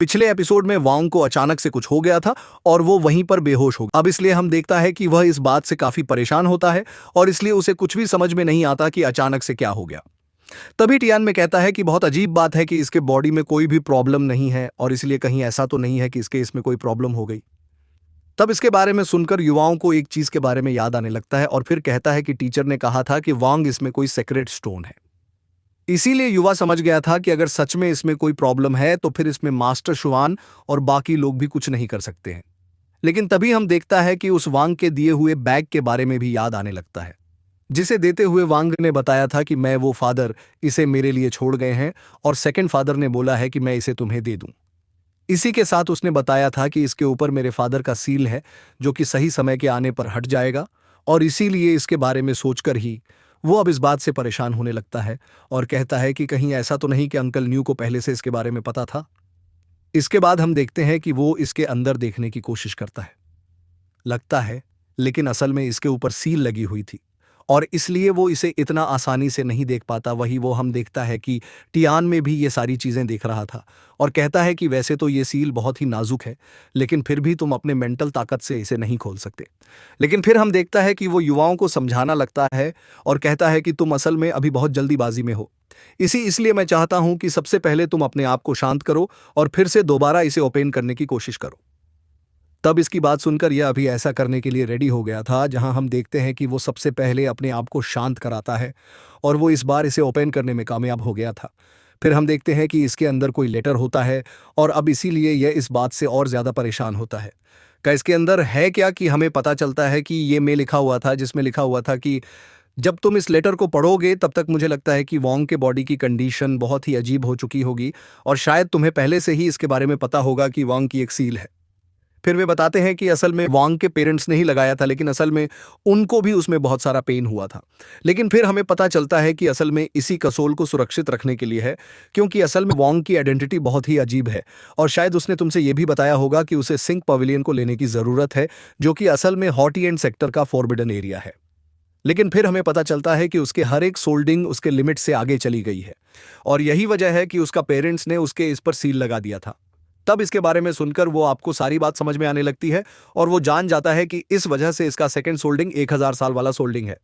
पिछले एपिसोड में वांग को अचानक से कुछ हो गया था और वो वहीं पर बेहोश हो गया। अब इसलिए हम देखता है कि वह इस बात से काफी परेशान होता है और इसलिए उसे कुछ भी समझ में नहीं आता कि अचानक से क्या हो गया। तभी टियान में कहता है कि बहुत अजीब बात है कि इसके बॉडी में कोई भी प्रॉब्लम नहीं है और इसलिए कहीं ऐसा तो नहीं है कि इसके इसमें कोई प्रॉब्लम हो गई। तब इसके बारे में सुनकर युवाओं को एक चीज के बारे में याद आने लगता है और फिर कहता है कि टीचर ने कहा था कि वांग इसमें कोई सीक्रेट स्टोन है। इसीलिए युवा समझ गया था कि अगर सच में इसमें कोई प्रॉब्लम है तो फिर इसमें मास्टर शुआन और बाकी लोग भी कुछ नहीं कर सकते हैं। लेकिन तभी हम देखता है कि उस वांग के दिए हुए बैग के बारे में भी याद आने लगता है, जिसे देते हुए वांग ने बताया था कि मैं वो फादर इसे मेरे लिए छोड़ गए हैं और सेकंड फादर ने बोला है कि मैं इसे तुम्हें दे दूं। इसी के साथ उसने बताया था कि इसके ऊपर मेरे फादर का सील है जो कि सही समय के आने पर हट जाएगा और इसीलिए इसके बारे में सोचकर ही वो अब इस बात से परेशान होने लगता है और कहता है कि कहीं ऐसा तो नहीं कि अंकल न्यू को पहले से इसके बारे में पता था। इसके बाद हम देखते हैं कि वो इसके अंदर देखने की कोशिश करता है, लगता है, लेकिन असल में इसके ऊपर सील लगी हुई थी और इसलिए वो इसे इतना आसानी से नहीं देख पाता। वही वो हम देखता है कि टियान में भी ये सारी चीजें देख रहा था और कहता है कि वैसे तो ये सील बहुत ही नाजुक है लेकिन फिर भी तुम अपने मेंटल ताकत से इसे नहीं खोल सकते। लेकिन फिर हम देखता है कि वो युवाओं को समझाना लगता है और कहता है कि तुम असल में अभी बहुत जल्दीबाजी में हो। इसलिए मैं चाहता हूं कि सबसे पहले तुम अपने आप को शांत करो और फिर से दोबारा इसे ओपन करने की कोशिश करो। तब इसकी बात सुनकर यह अभी ऐसा करने के लिए रेडी हो गया था, जहां हम देखते हैं कि वो सबसे पहले अपने आप को शांत कराता है और वो इस बार इसे ओपन करने में कामयाब हो गया था। फिर हम देखते हैं कि इसके अंदर कोई लेटर होता है और अब इसीलिए यह इस बात से और ज्यादा परेशान होता है क्या इसके अंदर है क्या, कि हमें पता चलता है कि ये में लिखा हुआ था, जिसमें लिखा हुआ था कि जब तुम इस लेटर को पढ़ोगे तब तक मुझे लगता है कि वोंग के बॉडी की कंडीशन बहुत ही अजीब हो चुकी होगी और शायद तुम्हें पहले से ही इसके बारे में पता होगा कि वोंग की एक सील है। फिर वे बताते हैं कि असल में वांग के पेरेंट्स ने ही लगाया था लेकिन असल में उनको भी उसमें बहुत सारा पेन हुआ था। लेकिन फिर हमें पता चलता है कि असल में इसी कसोल को सुरक्षित रखने के लिए है, क्योंकि असल में वांग की आइडेंटिटी बहुत ही अजीब है और शायद उसने तुमसे यह भी बताया होगा कि उसे सिंक पवेलियन को लेने की जरूरत है, जो कि असल में हॉटी एंड सेक्टर का फॉरबिडन एरिया है। लेकिन फिर हमें पता चलता है कि उसके हर एक सोल्डिंग उसके लिमिट से आगे चली गई है और यही वजह है कि उसका पेरेंट्स ने उसके इस पर सील लगा दिया था। तब इसके बारे में सुनकर वो आपको सारी बात समझ में आने लगती है और वो जान जाता है कि इस वजह से इसका सेकंड सोल्डिंग 1000 साल वाला सोल्डिंग है।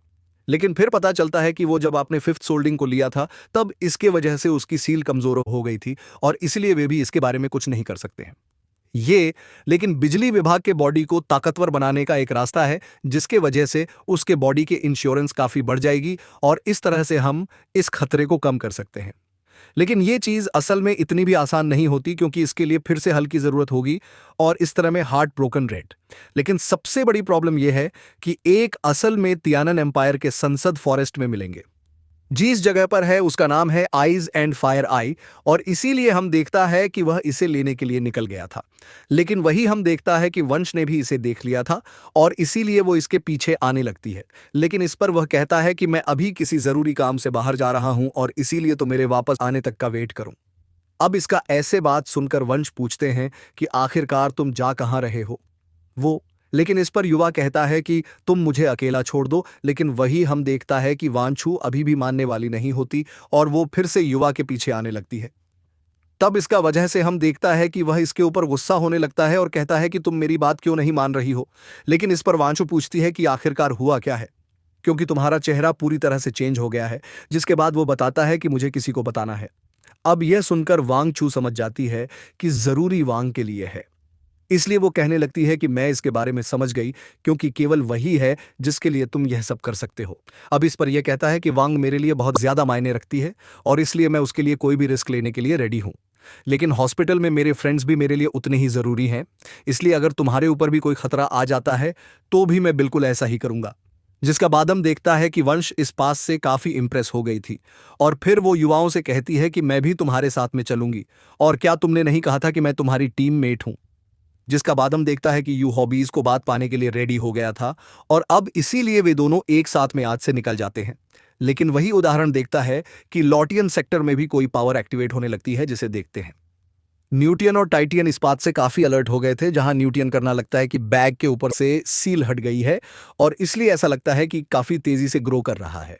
लेकिन फिर पता चलता है कि वो जब आपने फिफ्थ सोल्डिंग को लिया था तब इसके वजह से उसकी सील कमजोर हो गई थी और इसलिए वे भी इसके बारे में कुछ नहीं कर सकते हैं। ये लेकिन बिजली विभाग के बॉडी को ताकतवर बनाने का एक रास्ता है, जिसके वजह से उसके बॉडी के इंश्योरेंस काफी बढ़ जाएगी और इस तरह से हम इस खतरे को कम कर सकते हैं। लेकिन ये चीज असल में इतनी भी आसान नहीं होती, क्योंकि इसके लिए फिर से हल की जरूरत होगी और इस तरह में हार्ट ब्रोकन रेड। लेकिन सबसे बड़ी प्रॉब्लम यह है कि एक असल में तियानन एम्पायर के संसद फॉरेस्ट में मिलेंगे। जिस जगह पर है उसका नाम है आइज एंड फायर आई और इसीलिए हम देखता है कि वह इसे लेने के लिए निकल गया था। लेकिन वही हम देखता है कि वंश ने भी इसे देख लिया था और इसीलिए वो इसके पीछे आने लगती है। लेकिन इस पर वह कहता है कि मैं अभी किसी जरूरी काम से बाहर जा रहा हूं और इसीलिए तो मेरे वापस आने तक का वेट करूं। अब इसका ऐसे बात सुनकर वंश पूछते हैं कि आखिरकार तुम जा कहां रहे हो वो। लेकिन इस पर युवा कहता है कि तुम मुझे अकेला छोड़ दो। लेकिन वही हम देखता है कि वांछू अभी भी मानने वाली नहीं होती और वो फिर से युवा के पीछे आने लगती है। तब इसका वजह से हम देखता है कि वह इसके ऊपर गुस्सा होने लगता है और कहता है कि तुम मेरी बात क्यों नहीं मान रही हो। लेकिन इस पर वांछू पूछती है कि आखिरकार हुआ क्या है, क्योंकि तुम्हारा चेहरा पूरी तरह से चेंज हो गया है। जिसके बाद वो बताता है कि मुझे किसी को बताना है। अब यह सुनकर वांग चू समझ जाती है कि जरूरी वांग के लिए है, इसलिए वो कहने लगती है कि मैं इसके बारे में समझ गई, क्योंकि केवल वही है जिसके लिए तुम यह सब कर सकते हो। अब इस पर यह कहता है कि वांग मेरे लिए बहुत ज्यादा मायने रखती है और इसलिए मैं उसके लिए कोई भी रिस्क लेने के लिए रेडी हूं। लेकिन हॉस्पिटल में मेरे फ्रेंड्स भी मेरे लिए उतने ही जरूरी हैं, इसलिए अगर तुम्हारे ऊपर भी कोई खतरा आ जाता है तो भी मैं बिल्कुल ऐसा ही करूंगा। जिसका बाद हम देखता है कि वंश इस पास से काफी इंप्रेस हो गई थी और फिर वो युवाओं से कहती है कि मैं भी तुम्हारे साथ में चलूंगी और क्या तुमने नहीं कहा था कि मैं तुम्हारी टीम मेट हूं। जिसका बाद हम देखता है कि यू हॉबीज को बात पाने के लिए रेडी हो गया था और अब इसीलिए वे दोनों एक साथ में आज से निकल जाते हैं। लेकिन वही उदाहरण देखता है कि लॉटियन सेक्टर में भी कोई पावर एक्टिवेट होने लगती है, जिसे देखते हैं। न्यूटियन और टाइटियन इस बात से काफी अलर्ट हो गए थे, जहां न्यूटियन करना लगता है कि बैग के ऊपर से सील हट गई है और इसलिए ऐसा लगता है कि काफी तेजी से ग्रो कर रहा है।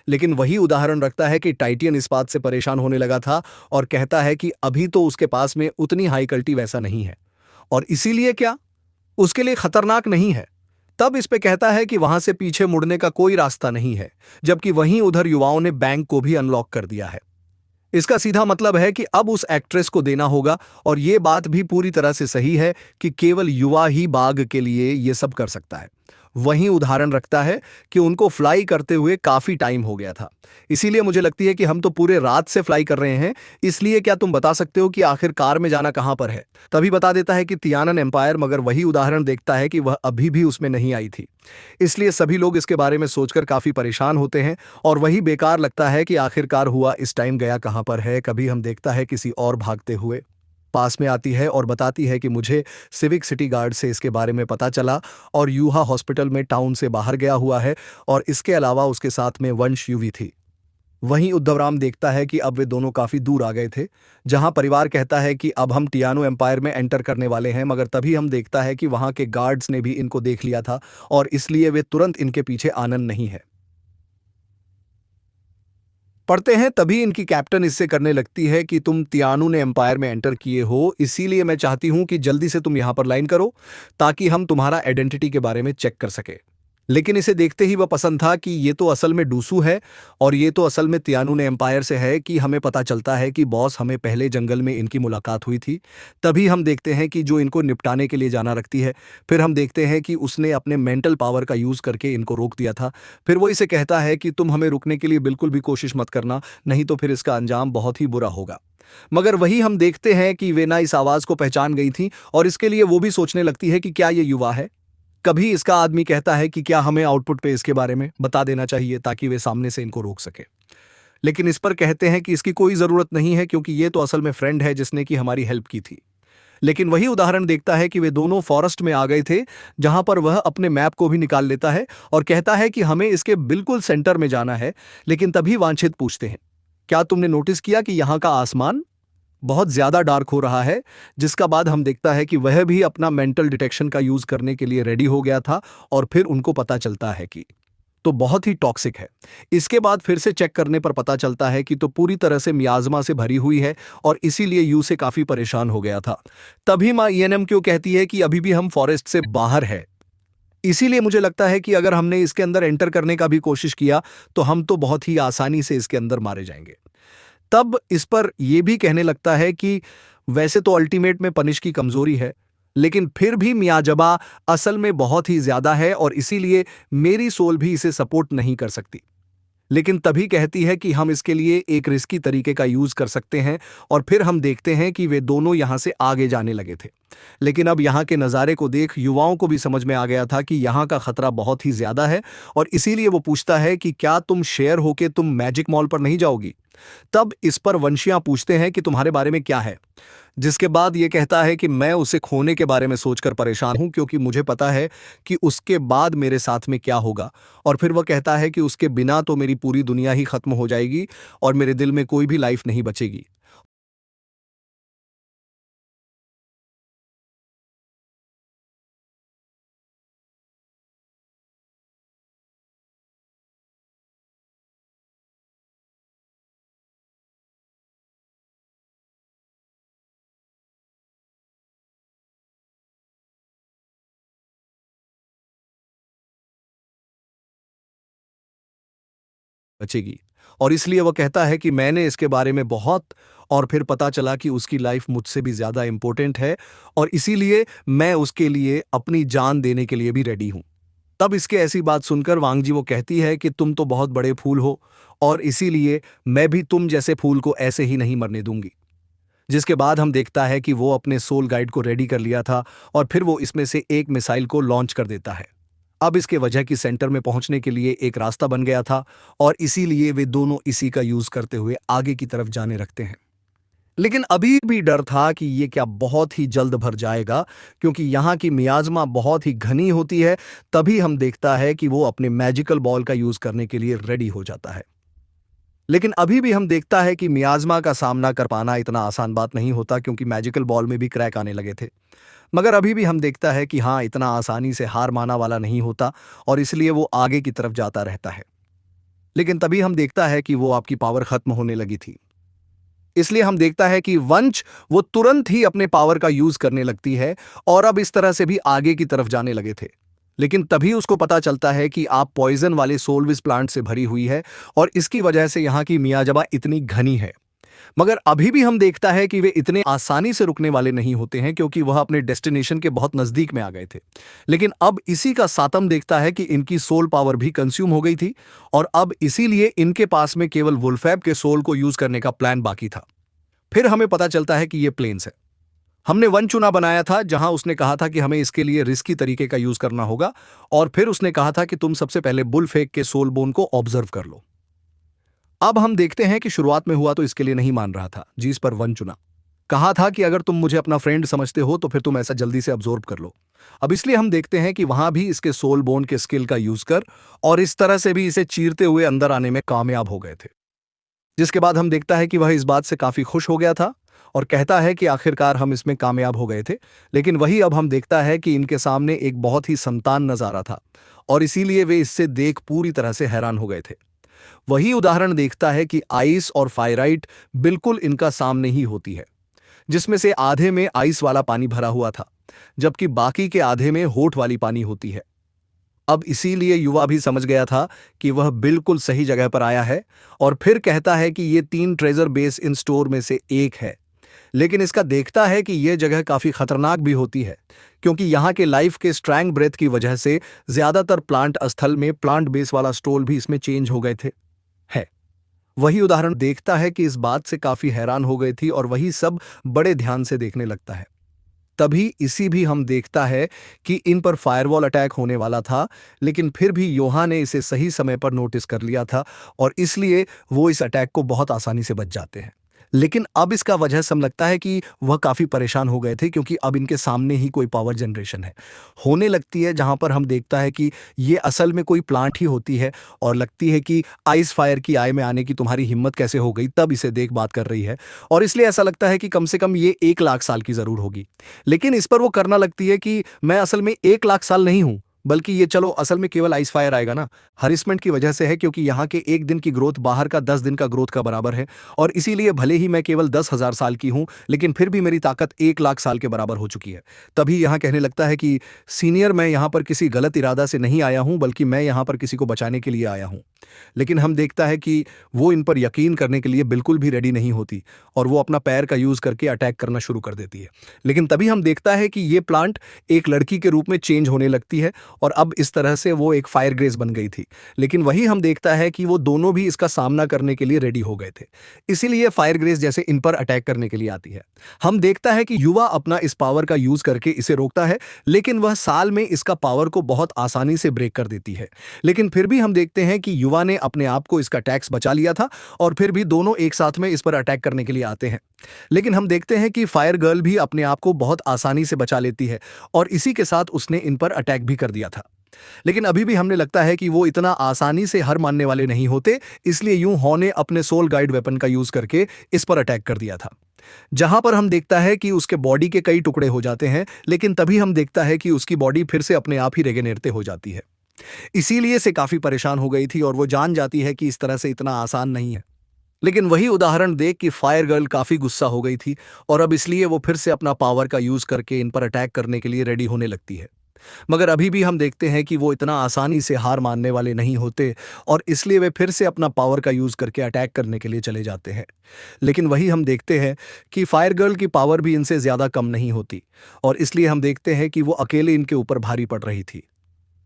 लेकिन वही उदाहरण रखता है कि टाइटियन इस बात से परेशान होने लगा था और कहता है कि अभी तो उसके पास में उतनी हाई क्वालिटी वैसा नहीं है और इसीलिए क्या उसके लिए खतरनाक नहीं है। तब इस पे कहता है कि वहां से पीछे मुड़ने का कोई रास्ता नहीं है, जबकि वहीं उधर युवाओं ने बैंक को भी अनलॉक कर दिया है। इसका सीधा मतलब है कि अब उस एक्ट्रेस को देना होगा और ये बात भी पूरी तरह से सही है कि केवल युवा ही बाघ के लिए ये सब कर सकता है। वहीं उदाहरण रखता है कि उनको फ्लाई करते हुए काफी टाइम हो गया था, इसीलिए मुझे लगती है कि हम तो पूरे रात से फ्लाई कर रहे हैं, इसलिए क्या तुम बता सकते हो कि आखिर कार में जाना कहां पर है। तभी बता देता है कि तियानन एम्पायर, मगर वही उदाहरण देखता है कि वह अभी भी उसमें नहीं आई थी। इसलिए सभी लोग इसके बारे में सोचकर काफी परेशान होते हैं और वही बेकार लगता है कि आखिरकार हुआ इस टाइम गया कहां पर है। कभी हम देखता है किसी और भागते हुए पास में आती है और बताती है कि मुझे सिविक सिटी गार्ड से इसके बारे में पता चला और यूहा हॉस्पिटल में टाउन से बाहर गया हुआ है और इसके अलावा उसके साथ में वंश यूवी थी। वहीं उद्धवराम देखता है कि अब वे दोनों काफी दूर आ गए थे, जहां परिवार कहता है कि अब हम टियानो एम्पायर में एंटर करने वाले हैं, मगर तभी हम देखता है कि वहां के गार्ड्स ने भी इनको देख लिया था और इसलिए वे तुरंत इनके पीछे आनंद नहीं है। पढ़ते हैं तभी इनकी कैप्टन इससे करने लगती है कि तुम तियानु ने एम्पायर में एंटर किए हो, इसीलिए मैं चाहती हूं कि जल्दी से तुम यहां पर लाइन करो ताकि हम तुम्हारा आइडेंटिटी के बारे में चेक कर सके। लेकिन इसे देखते ही वह पसंद था कि ये तो असल में डूसू है और ये तो असल में तियानु ने एम्पायर से है कि हमें पता चलता है कि बॉस हमें पहले जंगल में इनकी मुलाकात हुई थी। तभी हम देखते हैं कि जो इनको निपटाने के लिए जाना रखती है, फिर हम देखते हैं कि उसने अपने मेंटल पावर का यूज करके इनको रोक दिया था। फिर वो इसे कहता है कि तुम हमें रुकने के लिए बिल्कुल भी कोशिश मत करना, नहीं तो फिर इसका अंजाम बहुत ही बुरा होगा। मगर वही हम देखते हैं कि वेना इस आवाज को पहचान गई थी और इसके लिए वो भी सोचने लगती है कि क्या ये युवा है। कभी इसका आदमी कहता है कि क्या हमें आउटपुट पे इसके बारे में बता देना चाहिए ताकि वे सामने से इनको रोक सके, लेकिन इस पर कहते हैं कि इसकी कोई जरूरत नहीं है क्योंकि ये तो असल में फ्रेंड है जिसने कि हमारी हेल्प की थी। लेकिन वही उदाहरण देखता है कि वे दोनों फॉरेस्ट में आ गए थे, जहां पर वह अपने मैप को भी निकाल लेता है और कहता है कि हमें इसके बिल्कुल सेंटर में जाना है। लेकिन तभी वांछित पूछते हैं, क्या तुमने नोटिस किया कि यहाँ का आसमान बहुत ज्यादा डार्क हो रहा है। जिसका बाद हम देखता है कि वह भी अपना मेंटल डिटेक्शन का यूज करने के लिए रेडी हो गया था और फिर उनको पता चलता है कि तो बहुत ही टॉक्सिक है। इसके बाद फिर से चेक करने पर पता चलता है कि तो पूरी तरह से मियाज़मा से भरी हुई है और इसीलिए यू से काफी परेशान हो गया था। तभी माँ ईएनएम क्यों कहती है कि अभी भी हम फॉरेस्ट से बाहर है। इसीलिए मुझे लगता है कि अगर हमने इसके अंदर एंटर करने का भी कोशिश किया तो हम तो बहुत ही आसानी से इसके अंदर मारे जाएंगे। तब इस पर यह भी कहने लगता है कि वैसे तो अल्टीमेट में पनिश की कमजोरी है, लेकिन फिर भी मियाजबा असल में बहुत ही ज्यादा है और इसीलिए मेरी सोल भी इसे सपोर्ट नहीं कर सकती। लेकिन तभी कहती है कि हम इसके लिए एक रिस्की तरीके का यूज कर सकते हैं और फिर हम देखते हैं कि वे दोनों यहां से आगे जाने लगे थे। लेकिन अब यहाँ के नज़ारे को देख युवाओं को भी समझ में आ गया था कि यहाँ का खतरा बहुत ही ज्यादा है और इसीलिए वो पूछता है कि क्या तुम शेयर होके तुम मैजिक मॉल पर नहीं जाओगी। तब इस पर वंशियां पूछते हैं कि तुम्हारे बारे में क्या है, जिसके बाद ये कहता है कि मैं उसे खोने के बारे में सोचकर परेशान हूं क्योंकि मुझे पता है कि उसके बाद मेरे साथ में क्या होगा। और फिर वह कहता है कि उसके बिना तो मेरी पूरी दुनिया ही खत्म हो जाएगी और मेरे दिल में कोई भी लाइफ नहीं बचेगी। बचेगी और इसलिए वह कहता है कि मैंने इसके बारे में बहुत और फिर पता चला कि उसकी लाइफ मुझसे भी ज्यादा इंपॉर्टेंट है और इसीलिए मैं उसके लिए अपनी जान देने के लिए भी रेडी हूं। तब इसके ऐसी बात सुनकर वांगजी वो कहती है कि तुम तो बहुत बड़े फूल हो और इसीलिए मैं भी तुम जैसे फूल को ऐसे ही नहीं मरने दूंगी। जिसके बाद हम देखता है कि वो अपने सोल गाइड को रेडी कर लिया था और फिर वो इसमें से एक मिसाइल को लॉन्च कर देता है। अब इसके वजह की सेंटर में पहुंचने के लिए एक रास्ता बन गया था और इसीलिए वे दोनों इसी का यूज करते हुए आगे की तरफ जाने रखते हैं। लेकिन अभी भी डर था कि ये क्या बहुत ही जल्द भर जाएगा क्योंकि यहाँ की मियाज़मा बहुत ही घनी होती है। तभी हम देखता है कि वो अपने मैजिकल बॉल का यूज करने के लिए रेडी हो जाता है। लेकिन अभी भी हम देखता है कि मियाज़मा का सामना कर पाना इतना आसान बात नहीं होता क्योंकि मैजिकल बॉल में भी क्रैक आने लगे थे। मगर अभी भी हम देखता है कि हाँ, इतना आसानी से हार माना वाला नहीं होता और इसलिए वो आगे की तरफ जाता रहता है। लेकिन तभी हम देखता है कि वो आपकी पावर खत्म होने लगी थी। इसलिए हम देखता है कि वंश वो तुरंत ही अपने पावर का यूज करने लगती है और अब इस तरह से भी आगे की तरफ जाने लगे थे। लेकिन तभी उसको पता चलता है कि आप पॉइजन वाले सोलविस प्लांट से भरी हुई है और इसकी वजह से यहाँ की मियाजाबा इतनी घनी है। मगर अभी भी हम देखता है कि वे इतने आसानी से रुकने वाले नहीं होते हैं क्योंकि वह अपने डेस्टिनेशन के बहुत नजदीक में आ गए थे। लेकिन अब इसी का सातम देखता है कि इनकी सोल पावर भी कंज्यूम हो गई थी और अब इसीलिए इनके पास में केवल वुल्फैब के सोल को यूज करने का प्लान बाकी था। फिर हमें पता चलता है कि ये प्लेन्स है। हमने वन चुना बनाया था जहां उसने कहा था कि हमें इसके लिए रिस्की तरीके का यूज करना होगा और फिर उसने कहा था कि तुम सबसे पहले बुल फेक के सोल बोन को ऑब्जर्व कर लो। अब हम देखते हैं कि शुरुआत में हुआ तो इसके लिए नहीं मान रहा था, जिस पर वन चुना कहा था कि अगर तुम मुझे अपना फ्रेंड समझते हो तो फिर तुम ऐसा जल्दी से अब्जॉर्ब कर लो। अब इसलिए हम देखते हैं कि वहां भी इसके सोल बोन के स्किल का यूज कर और इस तरह से भी इसे चीरते हुए अंदर आने में कामयाब हो गए थे। जिसके बाद हम देखता है कि वह इस बात से काफी खुश हो गया था और कहता है कि आखिरकार हम इसमें कामयाब हो गए थे। लेकिन वही अब हम देखता है कि इनके सामने एक बहुत ही संतान नजारा था और इसीलिए वे इससे देख पूरी तरह से हैरान हो गए थे। वही उदाहरण देखता है कि आइस और फायराइट बिल्कुल इनका सामने ही होती है, जिसमें से आधे में आइस वाला पानी भरा हुआ था जबकि बाकी के आधे में होठ वाली पानी होती है। अब इसीलिए युवा भी समझ गया था कि वह बिल्कुल सही जगह पर आया है और फिर कहता है कि ये 3 ट्रेजर बेस इन स्टोर में से एक है। लेकिन इसका देखता है कि यह जगह काफी खतरनाक भी होती है क्योंकि यहाँ के लाइफ के स्ट्रैंग ब्रेथ की वजह से ज्यादातर प्लांट स्थल में प्लांट बेस वाला स्टोर भी इसमें चेंज हो गए थे। है वही उदाहरण देखता है कि इस बात से काफी हैरान हो गई थी और वही सब बड़े ध्यान से देखने लगता है। तभी इसी भी हम देखता है कि इन पर फायरवॉल अटैक होने वाला था, लेकिन फिर भी योहा ने इसे सही समय पर नोटिस कर लिया था और इसलिए वो इस अटैक को बहुत आसानी से बच जाते हैं। लेकिन अब इसका वजह सम लगता है कि वह काफी परेशान हो गए थे क्योंकि अब इनके सामने ही कोई पावर जनरेशन है होने लगती है जहां पर हम देखता है कि ये असल में कोई प्लांट ही होती है और लगती है कि आइस फायर की आय में आने की तुम्हारी हिम्मत कैसे हो गई, तब इसे देख बात कर रही है और इसलिए ऐसा लगता है कि कम से कम ये 1 लाख साल की जरूर होगी। लेकिन इस पर वो करना लगती है कि मैं असल में 1 लाख साल नहीं हूं, बल्कि ये चलो असल में केवल आइस फायर आएगा ना, हरिसमेंट की वजह से है क्योंकि यहाँ के 1 दिन की ग्रोथ बाहर का 10 दिन का ग्रोथ का बराबर है और इसीलिए भले ही मैं केवल 10,000 साल की हूँ लेकिन फिर भी मेरी ताकत 1 लाख साल के बराबर हो चुकी है। तभी यहाँ कहने लगता है कि सीनियर, मैं यहाँ पर किसी गलत इरादा से नहीं आया हूँ बल्कि मैं यहाँ पर किसी को बचाने के लिए आया हूँ। लेकिन हम देखता है कि वो इन पर यकीन करने के लिए बिल्कुल भी रेडी नहीं होती और वो अपना पैर का यूज करके अटैक करना शुरू कर देती है। लेकिन तभी हम देखता है कि ये प्लांट एक लड़की के रूप में चेंज होने लगती है और अब इस तरह से वो एक फायर ग्रेस बन गई थी। लेकिन वही हम देखता है कि वो दोनों भी इसका सामना करने के लिए रेडी हो गए थे, इसीलिए फायर ग्रेस जैसे इन पर अटैक करने के लिए आती है। हम देखता है कि युवा अपना इस पावर का यूज करके इसे रोकता है, लेकिन वह साल में इसका पावर को बहुत आसानी से ब्रेक कर देती है। लेकिन फिर भी हम देखते हैं कि युवा ने अपने आप को इसका टैक्स बचा लिया था और फिर भी दोनों एक साथ में इस पर अटैक करने के लिए आते हैं। लेकिन हम देखते हैं कि फायर गर्ल भी अपने आप को बहुत आसानी से बचा लेती है और इसी के साथ उसने इन पर अटैक भी कर दिया था। लेकिन अभी भी हमने लगता है कि वो इतना आसानी से हार मानने वाले नहीं होते, इसलिए यूं हॉ ने अपने सोल गाइड वेपन का यूज करके इस पर अटैक कर दिया था। जहां पर हम देखता है कि उसके बॉडी के कई टुकड़े हो जाते हैं, लेकिन तभी हम देखता है कि उसकी बॉडी फिर से अपने आप ही रेगेनेरते हो जाती है। इसीलिए से काफी परेशान हो गई थी और वो जान जाती है कि इस तरह से इतना आसान नहीं है। लेकिन वही उदाहरण देख कि फायर गर्ल काफी गुस्सा हो गई थी और अब इसलिए वो फिर से अपना पावर का यूज करके इन पर अटैक करने के लिए रेडी होने लगती है। मगर अभी भी हम देखते हैं कि वो इतना आसानी से हार मानने वाले नहीं होते और इसलिए वे फिर से अपना पावर का यूज करके अटैक करने के लिए चले जाते हैं। लेकिन वही हम देखते हैं कि फायर गर्ल की पावर भी इनसे ज्यादा कम नहीं होती और इसलिए हम देखते हैं कि वो अकेले इनके ऊपर भारी पड़ रही थी।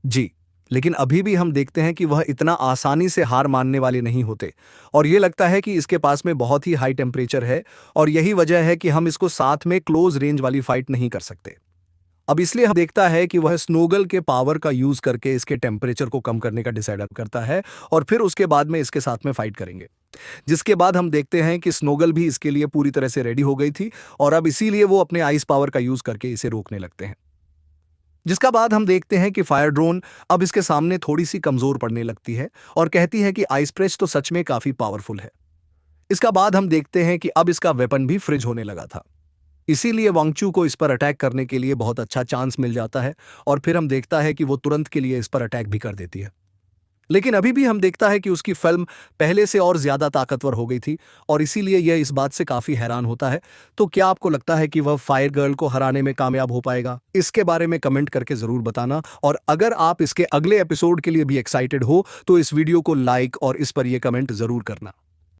जी, लेकिन अभी भी हम देखते हैं कि वह इतना आसानी से हार मानने वाले नहीं होते और ये लगता है कि इसके पास में बहुत ही हाई टेम्परेचर है और यही वजह है कि हम इसको साथ में क्लोज रेंज वाली फाइट नहीं कर सकते। अब इसलिए हम देखता है कि वह स्नोगल के पावर का यूज करके इसके टेम्परेचर को कम करने का डिसाइड करता है और फिर उसके बाद में इसके साथ में फाइट करेंगे। जिसके बाद हम देखते हैं कि स्नोगल भी इसके लिए पूरी तरह से रेडी हो गई थी और अब इसीलिए वो अपने आइस पावर का यूज करके इसे रोकने लगते हैं। जिसका बाद हम देखते हैं कि फायर ड्रोन अब इसके सामने थोड़ी सी कमजोर पड़ने लगती है और कहती है कि आइस प्रेस तो सच में काफी पावरफुल है। इसका बाद हम देखते हैं कि अब इसका वेपन भी फ्रिज होने लगा था, इसीलिए वांगचू को इस पर अटैक करने के लिए बहुत अच्छा चांस मिल जाता है और फिर हम देखता है कि वो तुरंत के लिए इस पर अटैक भी कर देती है। लेकिन अभी भी हम देखता है कि उसकी फिल्म पहले से और ज्यादा ताकतवर हो गई थी और इसीलिए यह इस बात से काफी हैरान होता है। तो क्या आपको लगता है कि वह फायर गर्ल को हराने में कामयाब हो पाएगा? इसके बारे में कमेंट करके जरूर बताना, और अगर आप इसके अगले एपिसोड के लिए भी एक्साइटेड हो तो इस वीडियो को लाइक और इस पर यह कमेंट जरूर करना।